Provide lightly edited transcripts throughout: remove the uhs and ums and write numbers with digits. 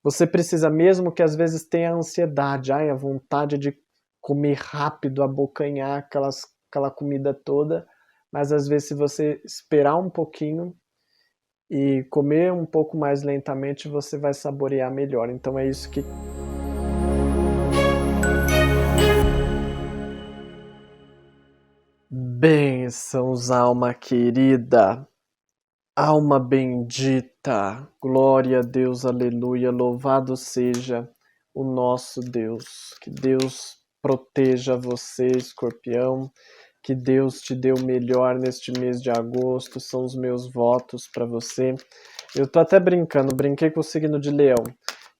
Você precisa mesmo que às vezes tenha ansiedade, a vontade de comer rápido, abocanhar aquela comida toda, mas às vezes se você esperar um pouquinho e comer um pouco mais lentamente, você vai saborear melhor. Então é isso que... Bênçãos, alma querida, alma bendita, glória a Deus, aleluia, louvado seja o nosso Deus. Que Deus proteja você, escorpião, que Deus te dê o melhor neste mês de agosto, são os meus votos para você. Eu tô até brinquei com o signo de Leão,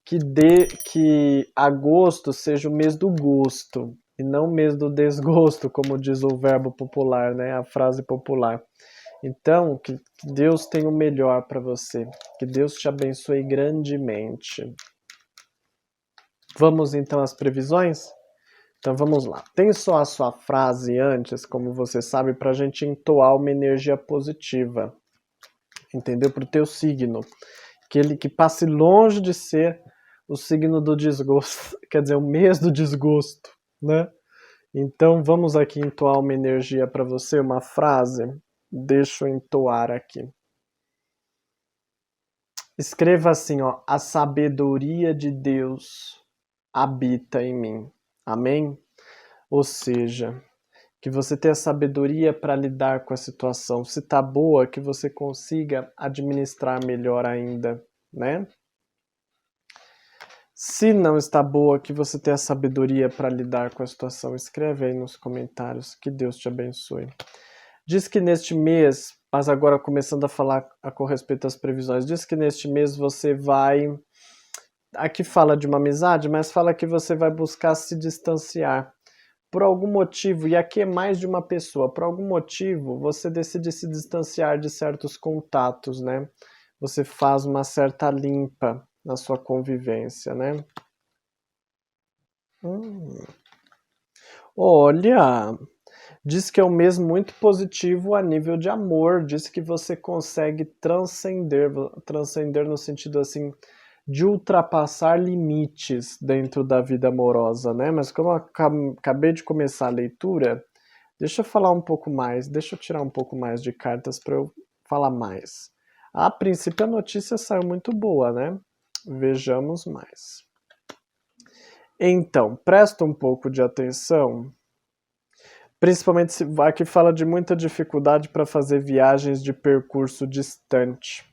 que agosto seja o mês do gosto, e não o mês do desgosto, como diz o verbo popular, né? A frase popular. Então, que Deus tenha o melhor para você. Que Deus te abençoe grandemente. Vamos então às previsões? Então vamos lá. Tem só a sua frase antes, como você sabe, para a gente entoar uma energia positiva. Entendeu? Para o teu signo. Que passe longe de ser o signo do desgosto, quer dizer, o mês do desgosto, né? Então vamos aqui entoar uma energia para você, uma frase. Deixa eu entoar aqui. Escreva assim, ó: a sabedoria de Deus habita em mim. Amém? Ou seja, que você tenha sabedoria para lidar com a situação. Se tá boa, que você consiga administrar melhor ainda, né? Se não está boa, que você tenha sabedoria para lidar com a situação. Escreve aí nos comentários. Que Deus te abençoe. Diz que neste mês, mas agora começando a falar com respeito às previsões, diz que neste mês você vai... Aqui fala de uma amizade, mas fala que você vai buscar se distanciar. Por algum motivo, e aqui é mais de uma pessoa, por algum motivo você decide se distanciar de certos contatos, né? Você faz uma certa limpa na sua convivência, né? Olha, diz que é um mês muito positivo a nível de amor, diz que você consegue transcender no sentido assim de ultrapassar limites dentro da vida amorosa, né? Mas como eu acabei de começar a leitura, deixa eu falar um pouco mais, deixa eu tirar um pouco mais de cartas para eu falar mais. A princípio a notícia saiu muito boa, né? Vejamos mais. Então, presta um pouco de atenção, principalmente se aqui fala de muita dificuldade para fazer viagens de percurso distante.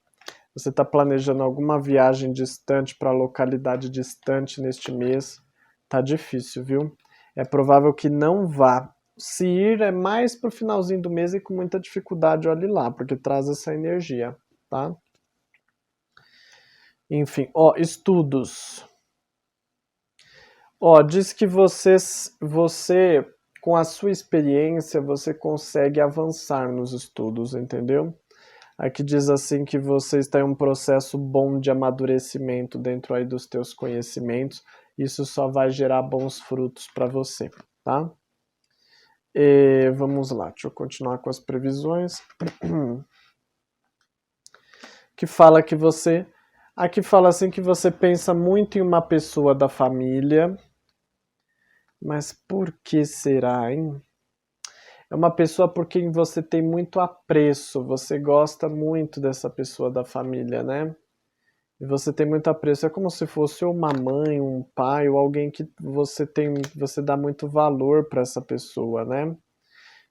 Você está planejando alguma viagem distante para localidade distante neste mês, tá difícil, viu? É provável que não vá. Se ir é mais pro finalzinho do mês e com muita dificuldade, olhe lá, porque traz essa energia, tá? Enfim, ó, estudos. Ó, diz que você, com a sua experiência, você consegue avançar nos estudos, entendeu? Aqui diz assim que você está em um processo bom de amadurecimento dentro aí dos teus conhecimentos. Isso só vai gerar bons frutos para você, tá? E vamos lá, deixa eu continuar com as previsões. Que fala que você... Aqui fala assim que você pensa muito em uma pessoa da família. Mas por que será, hein? É uma pessoa por quem você tem muito apreço, você gosta muito dessa pessoa da família, né? E você tem muito apreço, é como se fosse uma mãe, um pai, ou alguém que você dá muito valor para essa pessoa, né?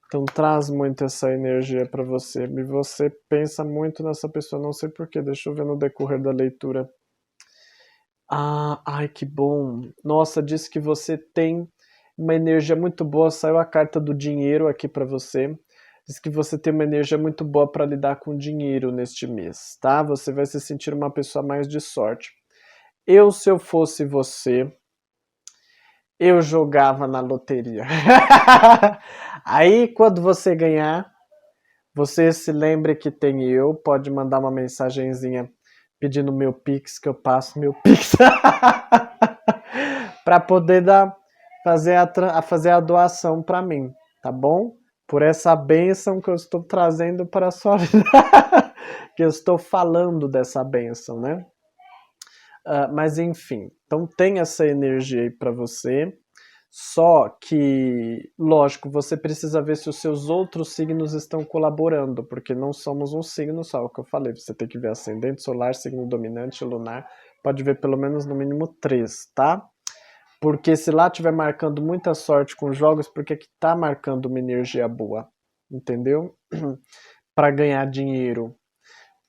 Então traz muito essa energia para você, e você pensa muito nessa pessoa, não sei porquê, deixa eu ver no decorrer da leitura. Ah, ai que bom! Nossa, diz que você tem uma energia muito boa, saiu a carta do dinheiro aqui para você. Diz que você tem uma energia muito boa para lidar com dinheiro neste mês, tá? Você vai se sentir uma pessoa mais de sorte. Se eu fosse você, eu jogava na loteria. Aí, quando você ganhar, você se lembre que tem eu, pode mandar uma mensagenzinha pedindo meu Pix, que eu passo meu Pix. Para poder fazer a doação para mim, tá bom? Por essa bênção que eu estou trazendo para a sua vida. Que eu estou falando dessa bênção, né? Mas enfim, então tem essa energia aí para você. Só que, lógico, você precisa ver se os seus outros signos estão colaborando, porque não somos um signo só, é o que eu falei. Você tem que ver ascendente, solar, signo dominante, lunar. Pode ver pelo menos no mínimo 3, tá? Porque se lá tiver marcando muita sorte com jogos, porque que tá marcando uma energia boa, entendeu? Para ganhar dinheiro,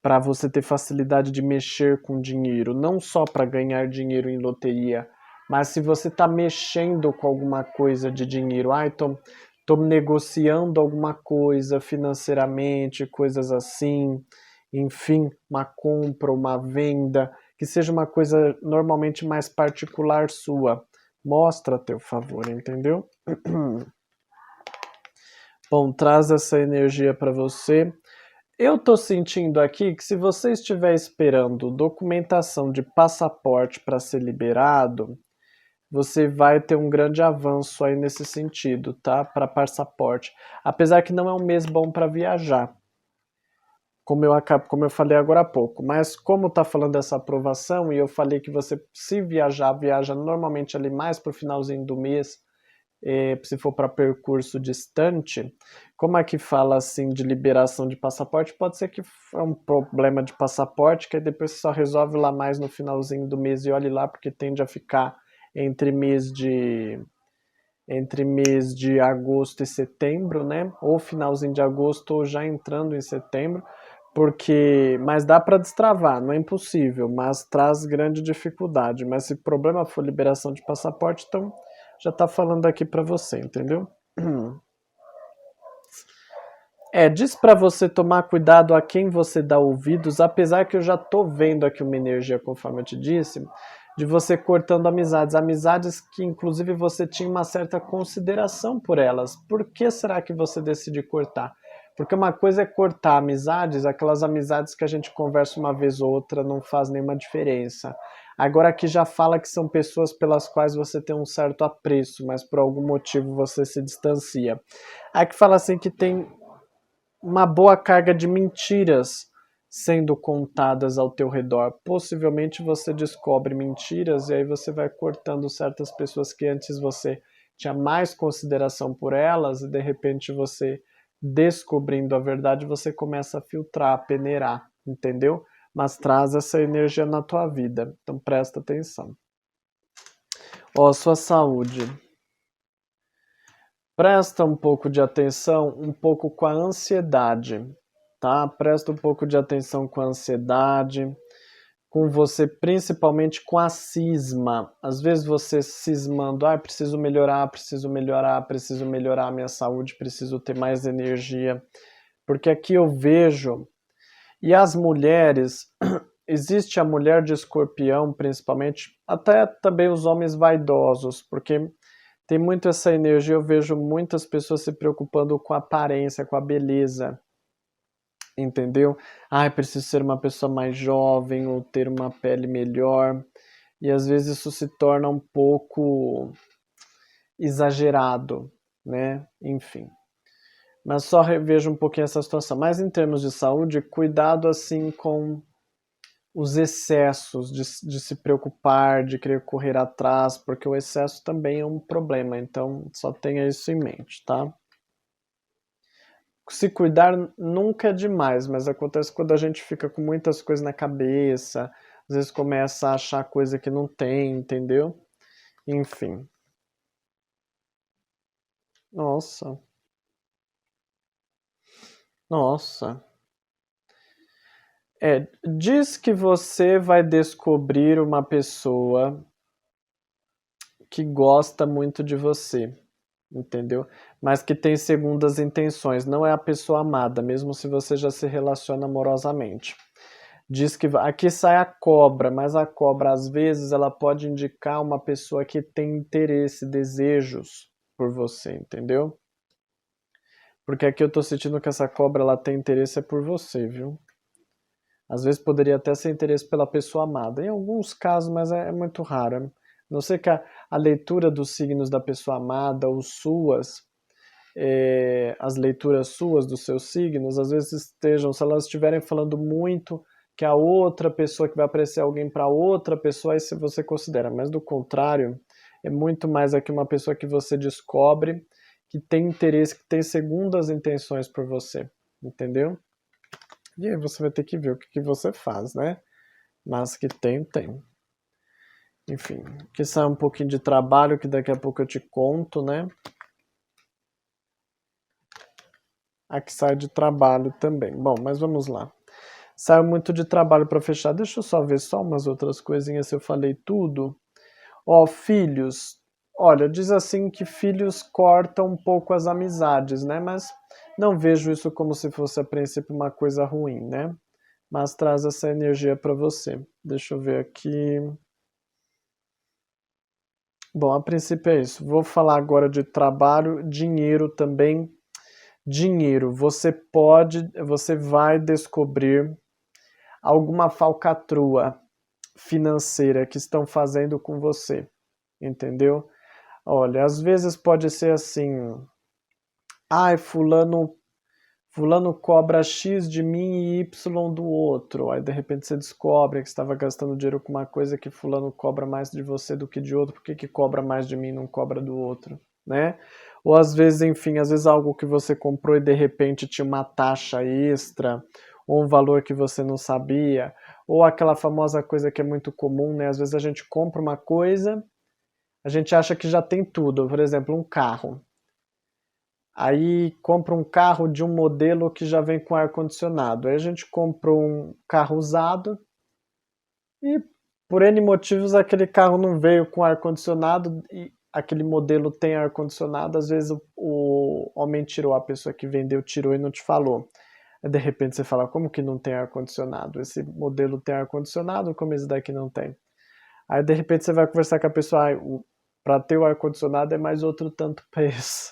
para você ter facilidade de mexer com dinheiro, não só para ganhar dinheiro em loteria, mas se você está mexendo com alguma coisa de dinheiro, tô negociando alguma coisa financeiramente, coisas assim, enfim, uma compra, uma venda, que seja uma coisa normalmente mais particular sua. Mostra a teu favor, entendeu? Bom, traz essa energia para você. Eu tô sentindo aqui que se você estiver esperando documentação de passaporte para ser liberado, você vai ter um grande avanço aí nesse sentido, tá? Para passaporte. Apesar que não é um mês bom para viajar, como eu falei agora há pouco. Mas como tá falando dessa aprovação e eu falei que você, se viajar, viaja normalmente ali mais pro finalzinho do mês, se for para percurso distante, como aqui fala assim de liberação de passaporte, pode ser que é um problema de passaporte, que aí depois você só resolve lá mais no finalzinho do mês e olhe lá, porque tende a ficar entre mês de agosto e setembro, né? Ou finalzinho de agosto ou já entrando em setembro, mas dá para destravar, não é impossível, mas traz grande dificuldade. Mas se o problema for liberação de passaporte, então já tá falando aqui para você, entendeu? Diz para você tomar cuidado a quem você dá ouvidos, apesar que eu já tô vendo aqui uma energia, conforme eu te disse, de você cortando amizades que inclusive você tinha uma certa consideração por elas. Por que será que você decide cortar? Porque uma coisa é cortar amizades, aquelas amizades que a gente conversa uma vez ou outra, não faz nenhuma diferença. Agora aqui já fala que são pessoas pelas quais você tem um certo apreço, mas por algum motivo você se distancia. Aqui fala assim que tem uma boa carga de mentiras sendo contadas ao teu redor. Possivelmente você descobre mentiras e aí você vai cortando certas pessoas que antes você tinha mais consideração por elas e de repente você, descobrindo a verdade, você começa a filtrar, a peneirar, entendeu? Mas traz essa energia na tua vida. Então presta atenção. Ó, sua saúde. Presta um pouco de atenção, um pouco com a ansiedade, tá? Presta um pouco de atenção com a ansiedade, com você, principalmente com a cisma. Às vezes você cismando, preciso melhorar, preciso melhorar a minha saúde, preciso ter mais energia. Porque aqui eu vejo, e as mulheres, existe a mulher de escorpião, principalmente, até também os homens vaidosos, porque tem muito essa energia, eu vejo muitas pessoas se preocupando com a aparência, com a beleza, entendeu? Preciso ser uma pessoa mais jovem ou ter uma pele melhor, e às vezes isso se torna um pouco exagerado, né? Enfim. Mas só revejo um pouquinho essa situação. Mas em termos de saúde, cuidado assim com os excessos de se preocupar, de querer correr atrás, porque o excesso também é um problema, então só tenha isso em mente, tá? Se cuidar nunca é demais, mas acontece quando a gente fica com muitas coisas na cabeça, às vezes começa a achar coisa que não tem, entendeu? Enfim. Nossa. Nossa. Diz que você vai descobrir uma pessoa que gosta muito de você, entendeu? Mas que tem segundas intenções, não é a pessoa amada, mesmo se você já se relaciona amorosamente. Diz que aqui sai a cobra, mas a cobra às vezes ela pode indicar uma pessoa que tem interesse, desejos por você, entendeu? Porque aqui eu tô sentindo que essa cobra ela tem interesse é por você, viu? Às vezes poderia até ser interesse pela pessoa amada. Em alguns casos, mas é muito raro. A não ser que a leitura dos signos da pessoa amada ou suas, as leituras suas dos seus signos, às vezes estejam, se elas estiverem falando muito que a outra pessoa, que vai aparecer alguém para outra pessoa, aí você considera. Mas do contrário, é muito mais aqui uma pessoa que você descobre, que tem interesse, que tem segundas intenções por você, entendeu? E aí você vai ter que ver o que você faz, né? Mas que tem, tem. Enfim, aqui sai um pouquinho de trabalho, que daqui a pouco eu te conto, né? Aqui sai de trabalho também. Bom, mas vamos lá. Saiu muito de trabalho para fechar. Deixa eu só ver só umas outras coisinhas se eu falei tudo. Ó, filhos. Olha, diz assim que filhos cortam um pouco as amizades, né? Mas não vejo isso como se fosse a princípio uma coisa ruim, né? Mas traz essa energia para você. Deixa eu ver aqui. Bom, a princípio é isso. Vou falar agora de trabalho, dinheiro também. Dinheiro, você vai descobrir alguma falcatrua financeira que estão fazendo com você, entendeu? Olha, às vezes pode ser assim, ai, fulano cobra X de mim e Y do outro. Aí de repente você descobre que estava gastando dinheiro com uma coisa que fulano cobra mais de você do que de outro, por que cobra mais de mim e não cobra do outro, né? Ou às vezes, enfim, às vezes algo que você comprou e de repente tinha uma taxa extra, ou um valor que você não sabia, ou aquela famosa coisa que é muito comum, né? Às vezes a gente compra uma coisa, a gente acha que já tem tudo, por exemplo, um carro. Aí compra um carro de um modelo que já vem com ar-condicionado. Aí a gente comprou um carro usado e por N motivos aquele carro não veio com ar-condicionado e aquele modelo tem ar-condicionado. Às vezes o homem tirou, a pessoa que vendeu tirou e não te falou. Aí de repente você fala, como que não tem ar-condicionado? Esse modelo tem ar-condicionado, como esse daqui não tem? Aí de repente você vai conversar com a pessoa, para ter o ar-condicionado é mais outro tanto preço.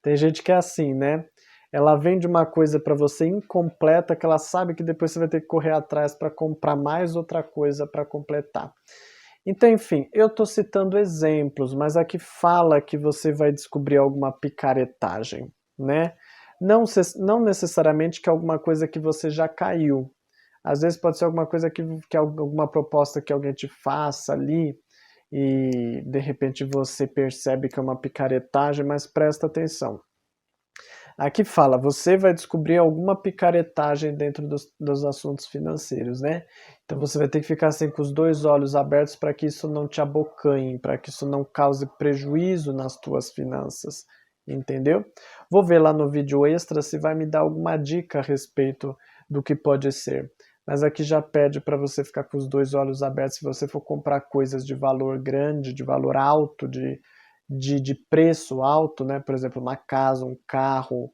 Tem gente que é assim, né? Ela vende uma coisa para você incompleta, que ela sabe que depois você vai ter que correr atrás para comprar mais outra coisa para completar. Então, enfim, eu estou citando exemplos, mas aqui fala que você vai descobrir alguma picaretagem, né? Não necessariamente que é alguma coisa que você já caiu. Às vezes pode ser alguma coisa que alguma proposta que alguém te faça ali e de repente você percebe que é uma picaretagem, mas presta atenção. Aqui fala, você vai descobrir alguma picaretagem dentro dos assuntos financeiros, né? Então você vai ter que ficar assim com os dois olhos abertos para que isso não te abocanhe, para que isso não cause prejuízo nas tuas finanças, entendeu? Vou ver lá no vídeo extra se vai me dar alguma dica a respeito do que pode ser. Mas aqui já pede para você ficar com os dois olhos abertos se você for comprar coisas de valor grande, de valor alto, de preço alto, né? Por exemplo, uma casa, um carro,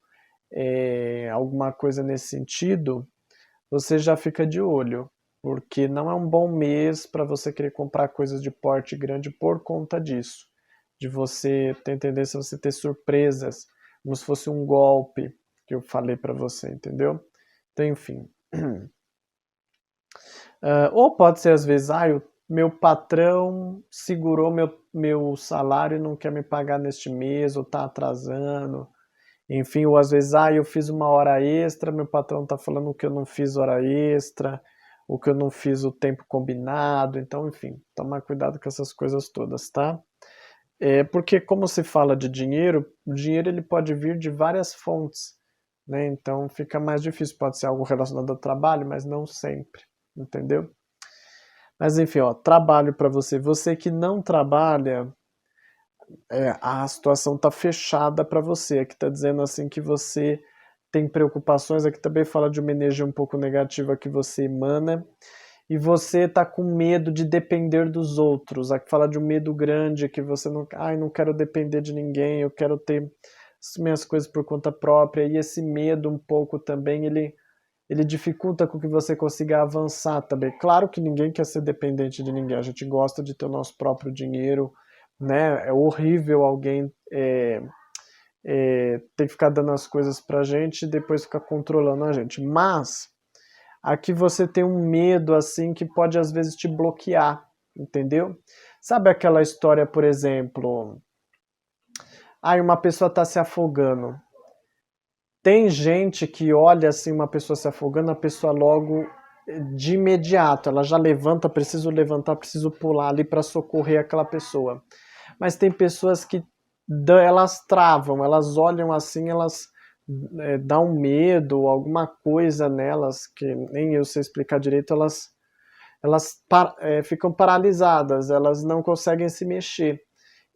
alguma coisa nesse sentido, você já fica de olho, porque não é um bom mês para você querer comprar coisas de porte grande por conta disso, de você ter tendência a você ter surpresas, como se fosse um golpe que eu falei para você, entendeu? Então, enfim. Ou pode ser às vezes, o meu patrão segurou meu salário e não quer me pagar neste mês, ou está atrasando. Enfim, ou às vezes, eu fiz uma hora extra, meu patrão está falando que eu não fiz hora extra, ou que eu não fiz o tempo combinado. Então, enfim, tomar cuidado com essas coisas todas, tá? Porque como se fala de dinheiro, o dinheiro ele pode vir de várias fontes, né? Então fica mais difícil, pode ser algo relacionado ao trabalho, mas não sempre, entendeu? Mas enfim, ó, trabalho para você. Você que não trabalha, a situação tá fechada para você. Aqui tá dizendo assim que você tem preocupações. Aqui também fala de uma energia um pouco negativa que você emana. E você tá com medo de depender dos outros. Aqui fala de um medo grande que você não quero depender de ninguém, eu quero ter as minhas coisas por conta própria. E esse medo um pouco também, ele dificulta com que você consiga avançar também. Claro que ninguém quer ser dependente de ninguém, a gente gosta de ter o nosso próprio dinheiro, né? É horrível alguém ter que ficar dando as coisas pra gente e depois ficar controlando a gente. Mas aqui você tem um medo assim que pode às vezes te bloquear, entendeu? Sabe aquela história, por exemplo, uma pessoa está se afogando. Tem gente que olha assim uma pessoa se afogando, a pessoa logo de imediato, ela já levanta, preciso levantar, preciso pular ali para socorrer aquela pessoa. Mas tem pessoas que elas travam, elas olham assim, elas dá um medo, alguma coisa nelas, que nem eu sei explicar direito, elas ficam paralisadas, elas não conseguem se mexer.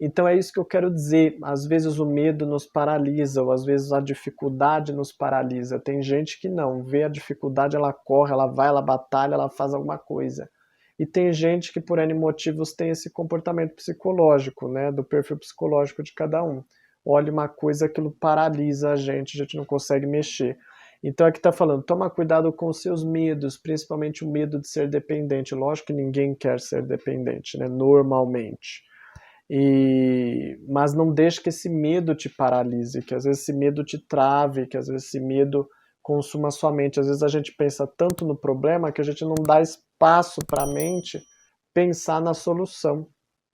Então é isso que eu quero dizer. Às vezes o medo nos paralisa, ou às vezes a dificuldade nos paralisa. Tem gente que não, vê a dificuldade, ela corre, ela vai, ela batalha, ela faz alguma coisa. E tem gente que por N motivos tem esse comportamento psicológico, né, do perfil psicológico de cada um. Olha uma coisa, aquilo paralisa a gente não consegue mexer. Então aqui está falando, toma cuidado com os seus medos, principalmente o medo de ser dependente. Lógico que ninguém quer ser dependente, né, normalmente. Mas não deixe que esse medo te paralise, que às vezes esse medo te trave, que às vezes esse medo consuma sua mente. Às vezes a gente pensa tanto no problema que a gente não dá espaço para a mente pensar na solução,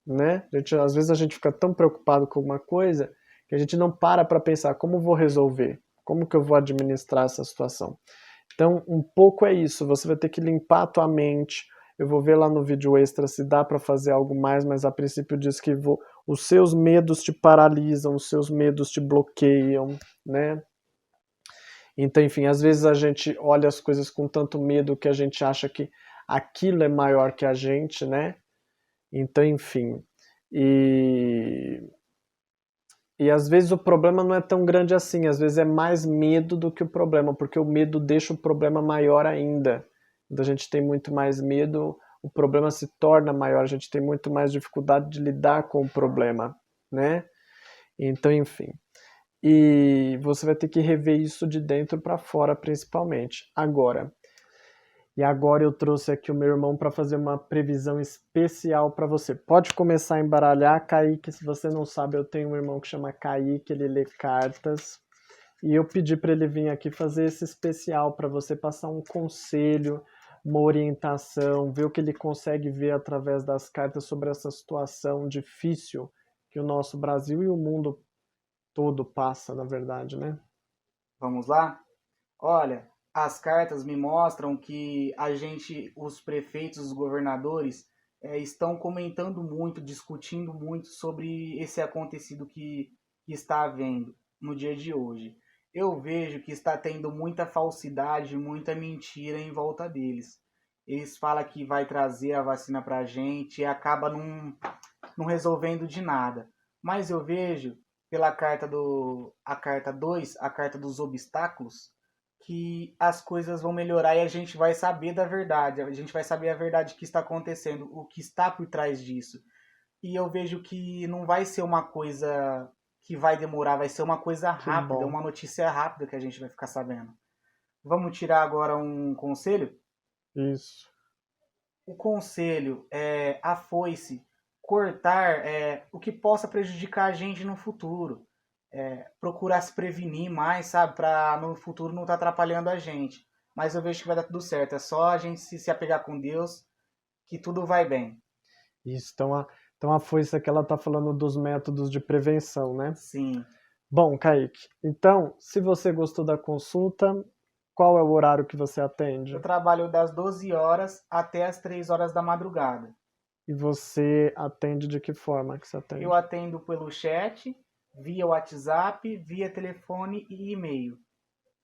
né? Às vezes a gente fica tão preocupado com alguma coisa que a gente não para pensar como vou resolver, como que eu vou administrar essa situação. Então, um pouco é isso, você vai ter que limpar a tua mente. Eu vou ver lá no vídeo extra se dá para fazer algo mais, mas a princípio diz que os seus medos te paralisam, os seus medos te bloqueiam, né? Então, enfim, às vezes a gente olha as coisas com tanto medo que a gente acha que aquilo é maior que a gente, né? Então, enfim. E às vezes o problema não é tão grande assim, às vezes é mais medo do que o problema, porque o medo deixa o problema maior ainda. Quando a gente tem muito mais medo, o problema se torna maior, a gente tem muito mais dificuldade de lidar com o problema, né? Então, enfim. E você vai ter que rever isso de dentro para fora, principalmente. Agora eu trouxe aqui o meu irmão para fazer uma previsão especial para você. Pode começar a embaralhar, Kaique. Se você não sabe, eu tenho um irmão que chama Kaique, ele lê cartas. E eu pedi para ele vir aqui fazer esse especial para você passar um conselho, uma orientação, ver o que ele consegue ver através das cartas sobre essa situação difícil que o nosso Brasil e o mundo todo passa, na verdade, né? Vamos lá? Olha, as cartas me mostram que os prefeitos, os governadores, estão comentando muito, discutindo muito sobre esse acontecido que está havendo no dia de hoje. Eu vejo que está tendo muita falsidade, muita mentira em volta deles. Eles falam que vai trazer a vacina para a gente e acaba não resolvendo de nada. Mas eu vejo pela a carta 2, a carta dos obstáculos, que as coisas vão melhorar e a gente vai saber da verdade, a gente vai saber a verdade que está acontecendo, o que está por trás disso. E eu vejo que não vai ser uma coisa que vai demorar, vai ser uma coisa Que rápida, bom. uma notícia rápida que a gente vai ficar sabendo. Vamos tirar agora um conselho? Isso. O conselho é a foice, cortar o que possa prejudicar a gente no futuro. Procurar se prevenir mais, sabe? Para no futuro não estar atrapalhando a gente. Mas eu vejo que vai dar tudo certo. É só a gente se apegar com Deus que tudo vai bem. Isso. Então a foice aqui ela tá falando dos métodos de prevenção, né? Sim. Bom, Kaique, então, se você gostou da consulta, qual é o horário que você atende? Eu trabalho das 12 horas até as 3 horas da madrugada. E você atende de que forma que você Eu atende? atendo pelo chat, via WhatsApp, via telefone e e-mail.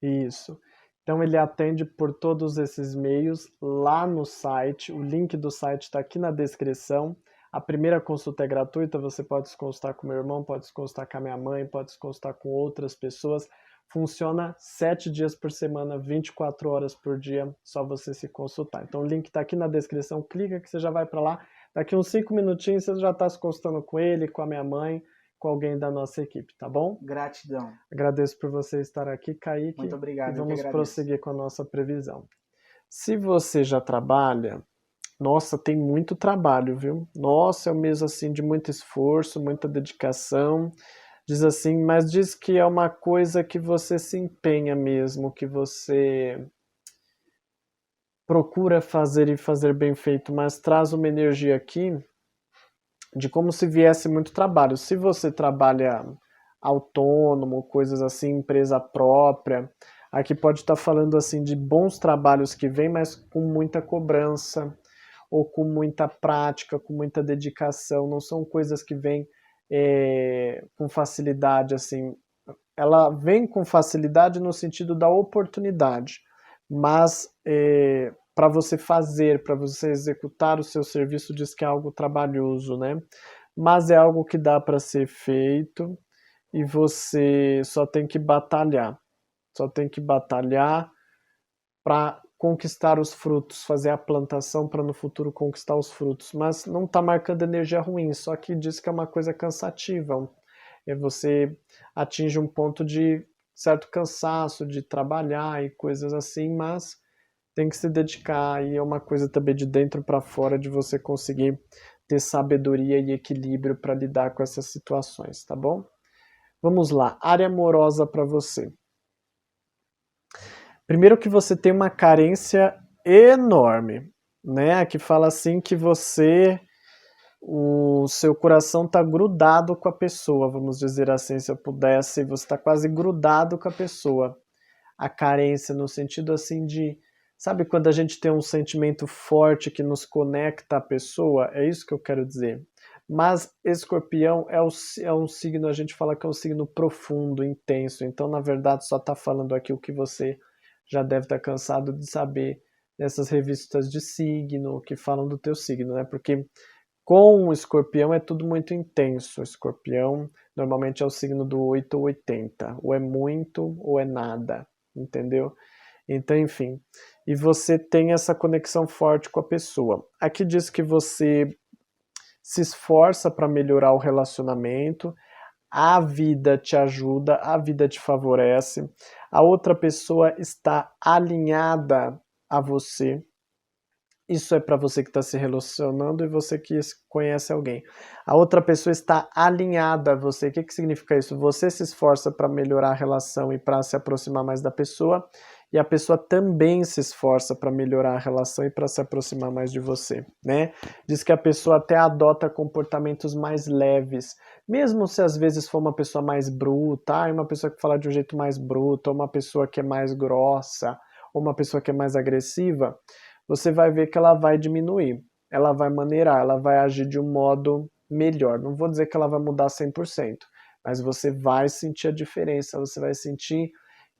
Isso. Então ele atende por todos esses meios lá no site. O link do site está aqui na descrição. A primeira consulta é gratuita, você pode se consultar com meu irmão, pode se consultar com a minha mãe, pode se consultar com outras pessoas. Funciona 7 dias por semana, 24 horas por dia, só você se consultar. Então o link está aqui na descrição, clica que você já vai para lá. Daqui uns 5 minutinhos você já está se consultando com ele, com a minha mãe, com alguém da nossa equipe, tá bom? Gratidão. Agradeço por você estar aqui, Muito Kaique, e obrigado, eu que vamos agradeço. prosseguir com a nossa previsão. Se você já trabalha, nossa, tem muito trabalho, viu? Nossa, é um mês assim de muito esforço, muita dedicação. Diz assim, mas diz que é uma coisa que você se empenha mesmo, que você procura fazer e fazer bem feito, mas traz uma energia aqui de como se viesse muito trabalho. Se você trabalha autônomo, coisas assim, empresa própria, Aqui pode estar falando assim de bons trabalhos que vêm, mas com muita cobrança, ou com muita prática, com muita dedicação. Não são coisas que vêm com facilidade, assim. Ela vem com facilidade no sentido da oportunidade, mas para você fazer, para você executar o seu serviço, diz que é algo trabalhoso, né? Mas é algo que dá para ser feito e você só tem que batalhar. Só tem que batalhar para conquistar os frutos, fazer a plantação para no futuro conquistar os frutos. Mas não está marcando energia ruim, só que diz que é uma coisa cansativa. Você atinge um ponto de certo cansaço de trabalhar e coisas assim, mas tem que se dedicar e é uma coisa também de dentro para fora de você conseguir ter sabedoria e equilíbrio para lidar com essas situações, tá bom? Vamos lá, área amorosa para você. Primeiro que você tem uma carência enorme, né? Que fala assim que o seu coração está grudado com a pessoa, vamos dizer assim, se eu pudesse, você está quase grudado com a pessoa. A carência no sentido assim de, sabe quando a gente tem um sentimento forte que nos conecta à pessoa? É isso que eu quero dizer. Mas Escorpião é um signo, a gente fala que é um signo profundo, intenso, então na verdade só está falando aqui o que você já deve estar cansado de saber nessas revistas de signo que falam do teu signo, né? Porque com o Escorpião é tudo muito intenso. O Escorpião normalmente é o signo do 8 ou 80. Ou é muito ou é nada, entendeu? Então, enfim. E você tem essa conexão forte com a pessoa. Aqui diz que você se esforça para melhorar o relacionamento, a vida te ajuda, a vida te favorece, a outra pessoa está alinhada a você. Isso é para você que está se relacionando e você que conhece alguém. A outra pessoa está alinhada a você. O que significa isso? Você se esforça para melhorar a relação e para se aproximar mais da pessoa, e a pessoa também se esforça para melhorar a relação e para se aproximar mais de você, né? Diz que a pessoa até adota comportamentos mais leves, mesmo se às vezes for uma pessoa mais bruta, uma pessoa que fala de um jeito mais bruto, ou uma pessoa que é mais grossa, ou uma pessoa que é mais agressiva, você vai ver que ela vai diminuir, ela vai maneirar, ela vai agir de um modo melhor. Não vou dizer que ela vai mudar 100%, mas você vai sentir a diferença, você vai sentir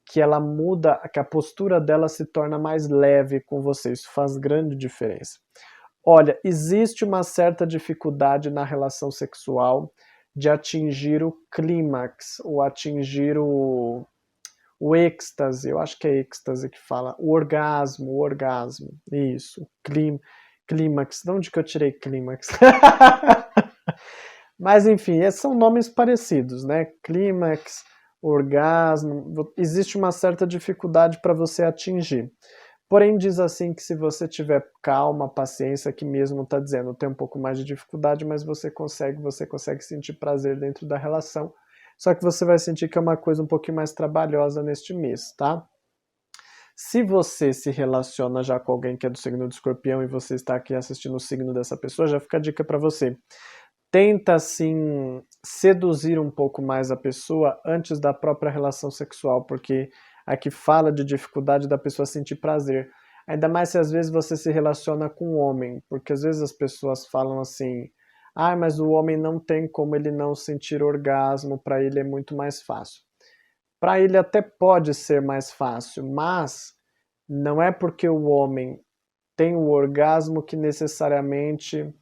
que ela muda, que a postura dela se torna mais leve com você. Isso faz grande diferença. Olha, existe uma certa dificuldade na relação sexual de atingir o clímax, ou atingir o êxtase, eu acho que é êxtase que fala, o orgasmo, isso, clímax, de onde que eu tirei clímax? Mas enfim, são nomes parecidos, né? Clímax, orgasmo, existe uma certa dificuldade para você atingir. Porém, diz assim que se você tiver calma, paciência, aqui mesmo está dizendo, tem um pouco mais de dificuldade, mas você consegue sentir prazer dentro da relação. Só que você vai sentir que é uma coisa um pouquinho mais trabalhosa neste mês, tá? Se você se relaciona já com alguém que é do signo do Escorpião e você está aqui assistindo o signo dessa pessoa, já fica a dica para você. Tenta, assim, seduzir um pouco mais a pessoa antes da própria relação sexual, porque aqui fala de dificuldade da pessoa sentir prazer. Ainda mais se às vezes você se relaciona com um homem, porque às vezes as pessoas falam assim, mas o homem não tem como ele não sentir orgasmo, para ele é muito mais fácil. Para ele até pode ser mais fácil, mas não é porque o homem tem o orgasmo que necessariamente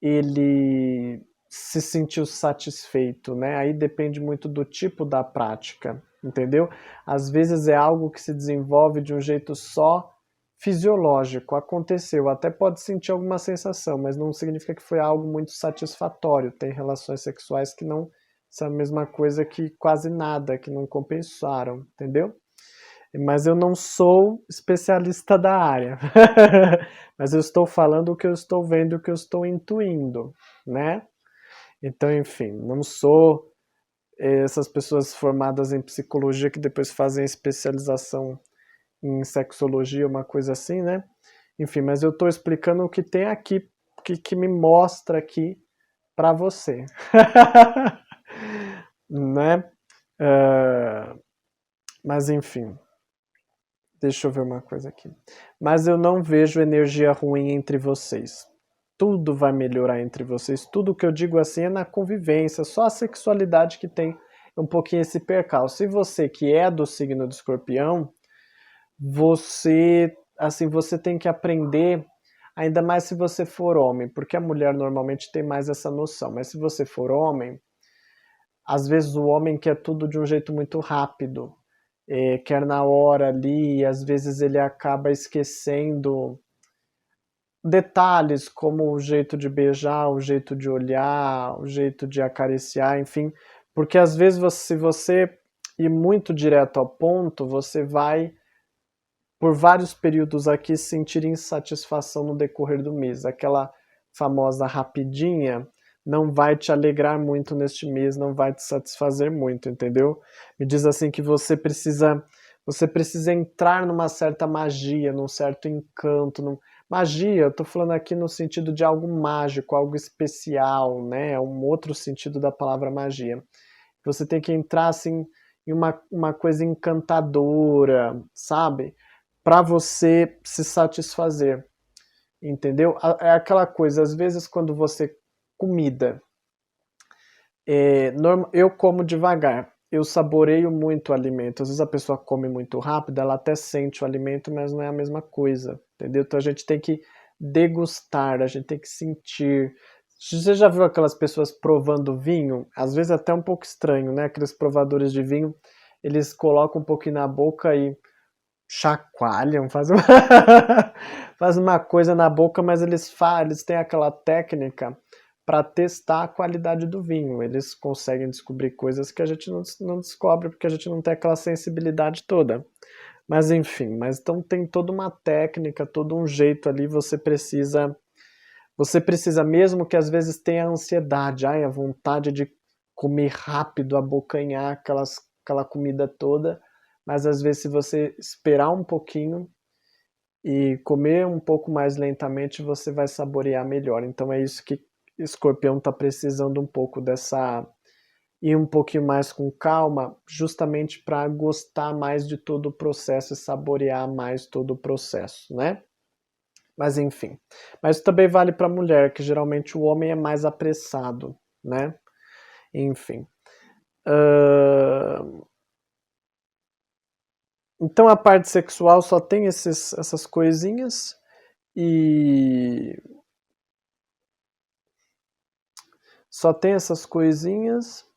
ele se sentiu satisfeito, né? Aí depende muito do tipo da prática, entendeu? Às vezes é algo que se desenvolve de um jeito só fisiológico, aconteceu, até pode sentir alguma sensação, mas não significa que foi algo muito satisfatório. Tem relações sexuais que não são a mesma coisa, que quase nada, que não compensaram, entendeu? Mas eu não sou especialista da área, mas eu estou falando o que eu estou vendo, o que eu estou intuindo, né? Então, enfim, não sou essas pessoas formadas em psicologia que depois fazem especialização em sexologia, uma coisa assim, né? Enfim, mas eu estou explicando o que tem aqui, que me mostra aqui para você, né? Mas enfim. Deixa eu ver uma coisa aqui. Mas eu não vejo energia ruim entre vocês. Tudo vai melhorar entre vocês. Tudo que eu digo assim é na convivência. Só a sexualidade que tem um pouquinho esse percalço. E você que é do signo de Escorpião, você tem que aprender, ainda mais se você for homem, porque a mulher normalmente tem mais essa noção. Mas se você for homem, às vezes o homem quer tudo de um jeito muito rápido. Quer na hora ali, e às vezes ele acaba esquecendo detalhes como o jeito de beijar, o jeito de olhar, o jeito de acariciar, enfim, porque às vezes se você ir muito direto ao ponto, você vai por vários períodos aqui sentir insatisfação no decorrer do mês. Aquela famosa rapidinha não vai te alegrar muito neste mês, não vai te satisfazer muito, entendeu? Me diz assim que você precisa entrar numa certa magia, num certo encanto. Magia, eu tô falando aqui no sentido de algo mágico, algo especial, né? É um outro sentido da palavra magia. Você tem que entrar assim em uma coisa encantadora, sabe? Para você se satisfazer, entendeu? É aquela coisa, às vezes quando você comida, eu como devagar, eu saboreio muito o alimento. Às vezes a pessoa come muito rápido, ela até sente o alimento, mas não é a mesma coisa, entendeu? Então a gente tem que degustar, a gente tem que sentir. Você já viu aquelas pessoas provando vinho? Às vezes até um pouco estranho, né? Aqueles provadores de vinho, eles colocam um pouquinho na boca e chacoalham, faz uma coisa na boca, mas eles têm aquela técnica para testar a qualidade do vinho. Eles conseguem descobrir coisas que a gente não descobre porque a gente não tem aquela sensibilidade toda. Mas enfim, então tem toda uma técnica, todo um jeito ali, você precisa mesmo que às vezes tenha ansiedade, a vontade de comer rápido, abocanhar aquela comida toda, mas às vezes se você esperar um pouquinho e comer um pouco mais lentamente, você vai saborear melhor. Então é isso que Escorpião está precisando um pouco ir um pouquinho mais com calma, justamente para gostar mais de todo o processo e saborear mais todo o processo, né? Mas enfim. Mas isso também vale para a mulher, que geralmente o homem é mais apressado, né? Enfim. Então a parte sexual só tem essas coisinhas e só tem essas coisinhas.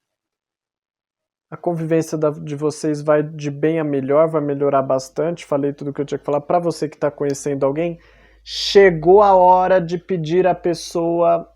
A convivência de vocês vai de bem a melhor, vai melhorar bastante. Falei tudo que eu tinha que falar. Para você que está conhecendo alguém, chegou a hora de pedir a pessoa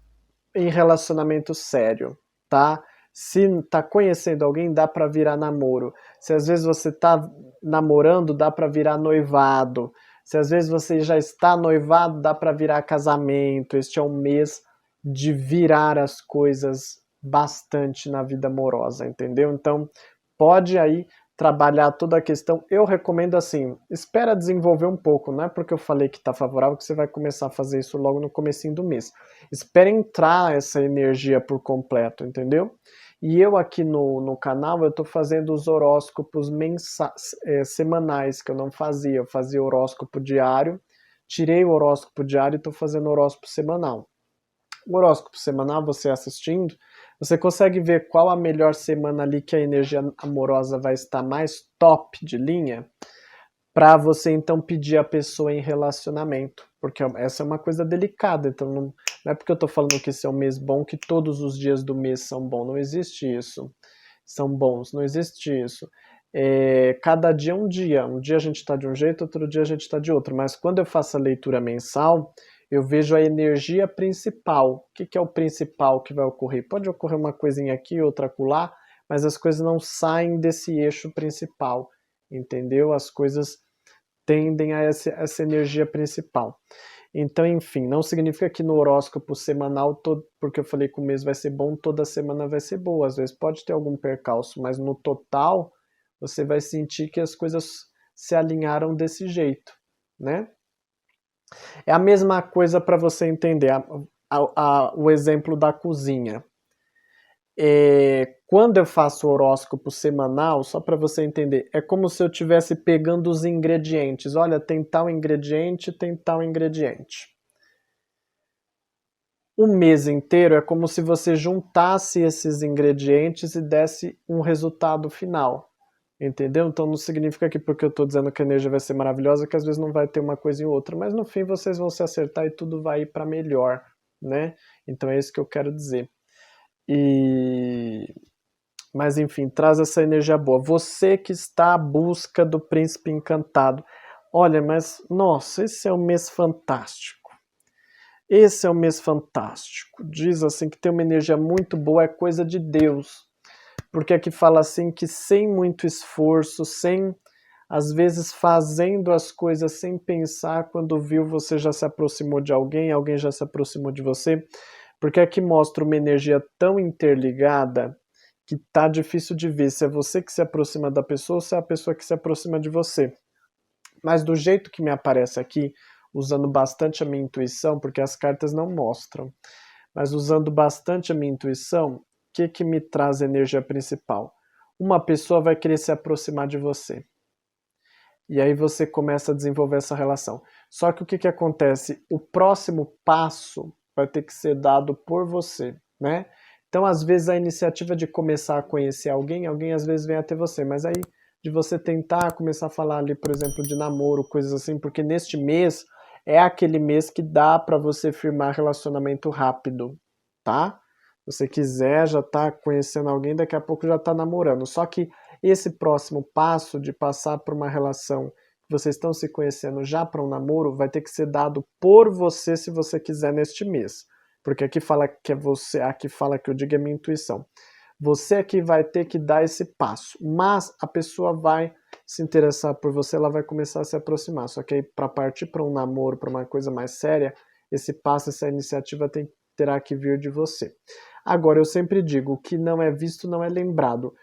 em relacionamento sério, tá? Se tá conhecendo alguém, dá para virar namoro. Se às vezes você tá namorando, dá para virar noivado. Se às vezes você já está noivado, dá para virar casamento. Este é um mês de virar as coisas bastante na vida amorosa, entendeu? Então, pode aí trabalhar toda a questão. Eu recomendo assim, espera desenvolver um pouco, não é porque eu falei que está favorável que você vai começar a fazer isso logo no comecinho do mês. Espera entrar essa energia por completo, entendeu? E eu aqui no canal, eu estou fazendo os horóscopos semanais, que eu não fazia. Eu fazia horóscopo diário, tirei o horóscopo diário e estou fazendo horóscopo semanal. O horóscopo semanal, você assistindo, você consegue ver qual a melhor semana ali que a energia amorosa vai estar mais top de linha, para você então pedir a pessoa em relacionamento, porque essa é uma coisa delicada, então não é porque eu estou falando que esse é um mês bom que todos os dias do mês são bons, não existe isso. São bons, não existe isso. Cada dia é um dia a gente está de um jeito, outro dia a gente está de outro, mas quando eu faço a leitura mensal, eu vejo a energia principal. O que é o principal que vai ocorrer? Pode ocorrer uma coisinha aqui, outra acolá, mas as coisas não saem desse eixo principal, entendeu? As coisas tendem a essa energia principal. Então, enfim, não significa que no horóscopo semanal, porque eu falei que o mês vai ser bom, toda semana vai ser boa. Às vezes pode ter algum percalço, mas no total você vai sentir que as coisas se alinharam desse jeito, né? É a mesma coisa para você entender o exemplo da cozinha. Quando eu faço horóscopo semanal, só para você entender, é como se eu estivesse pegando os ingredientes. Olha, tem tal ingrediente, tem tal ingrediente. O mês inteiro é como se você juntasse esses ingredientes e desse um resultado final. Entendeu? Então não significa que porque eu estou dizendo que a energia vai ser maravilhosa, que às vezes não vai ter uma coisa em outra, mas no fim vocês vão se acertar e tudo vai ir para melhor, né? Então é isso que eu quero dizer. Mas enfim, traz essa energia boa. Você que está à busca do príncipe encantado. Olha, mas nossa, esse é um mês fantástico. Esse é um mês fantástico. Diz assim que tem uma energia muito boa, é coisa de Deus. Porque aqui fala assim que sem muito esforço, sem às vezes fazendo as coisas sem pensar, quando viu você já se aproximou de alguém, alguém já se aproximou de você. Porque aqui mostra uma energia tão interligada que tá difícil de ver se é você que se aproxima da pessoa ou se é a pessoa que se aproxima de você. Mas do jeito que me aparece aqui, usando bastante a minha intuição, porque as cartas não mostram, mas usando bastante a minha intuição, o que me traz a energia principal? Uma pessoa vai querer se aproximar de você. E aí você começa a desenvolver essa relação. Só que o que acontece? O próximo passo vai ter que ser dado por você, né? Então, às vezes, a iniciativa de começar a conhecer alguém às vezes vem até você, mas aí de você tentar começar a falar ali, por exemplo, de namoro, coisas assim, porque neste mês é aquele mês que dá para você firmar relacionamento rápido, tá? Se você quiser, já tá conhecendo alguém, daqui a pouco já tá namorando. Só que esse próximo passo de passar por uma relação que vocês estão se conhecendo já para um namoro vai ter que ser dado por você se você quiser neste mês. Porque aqui fala que é você, aqui fala que eu digo é minha intuição. Você é que vai ter que dar esse passo, mas a pessoa vai se interessar por você, ela vai começar a se aproximar. Só que aí para partir para um namoro, para uma coisa mais séria, esse passo, essa iniciativa terá que vir de você. Agora, eu sempre digo, o que não é visto não é lembrado.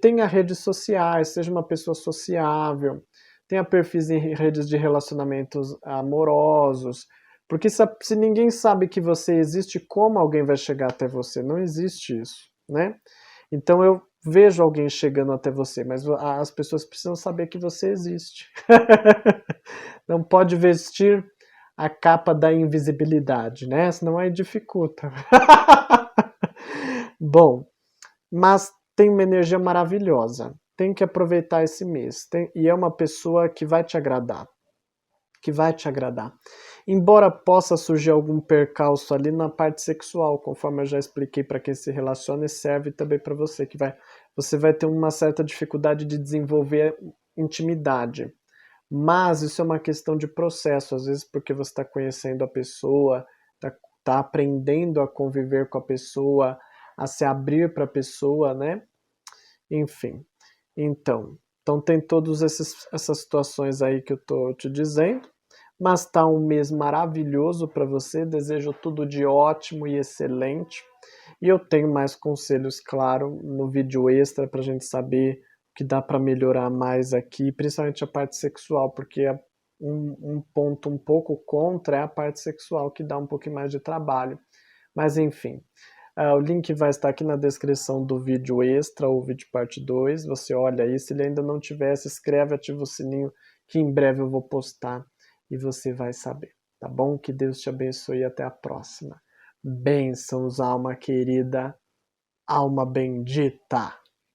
Tenha redes sociais, seja uma pessoa sociável, tenha perfis em redes de relacionamentos amorosos, porque se ninguém sabe que você existe, como alguém vai chegar até você? Não existe isso, né? Então eu vejo alguém chegando até você, mas as pessoas precisam saber que você existe. Não pode vestir a capa da invisibilidade, né? Senão aí dificulta. Bom, mas tem uma energia maravilhosa. Tem que aproveitar esse mês. E é uma pessoa que vai te agradar. Que vai te agradar. Embora possa surgir algum percalço ali na parte sexual, conforme eu já expliquei para quem se relaciona, e serve também para você, você vai ter uma certa dificuldade de desenvolver intimidade. Mas isso é uma questão de processo, às vezes porque você está conhecendo a pessoa, tá aprendendo a conviver com a pessoa, a se abrir para a pessoa, né? Enfim, então tem todas essas situações aí que eu tô te dizendo, mas tá um mês maravilhoso para você, desejo tudo de ótimo e excelente, e eu tenho mais conselhos, claro, no vídeo extra para a gente saber o que dá para melhorar mais aqui, principalmente a parte sexual, porque um ponto um pouco contra é a parte sexual, que dá um pouquinho mais de trabalho, mas enfim. O link vai estar aqui na descrição do vídeo extra, ou vídeo parte 2. Você olha aí, se ele ainda não tiver, se inscreve, ativa o sininho, que em breve eu vou postar e você vai saber, tá bom? Que Deus te abençoe e até a próxima. Bênçãos, alma querida, alma bendita.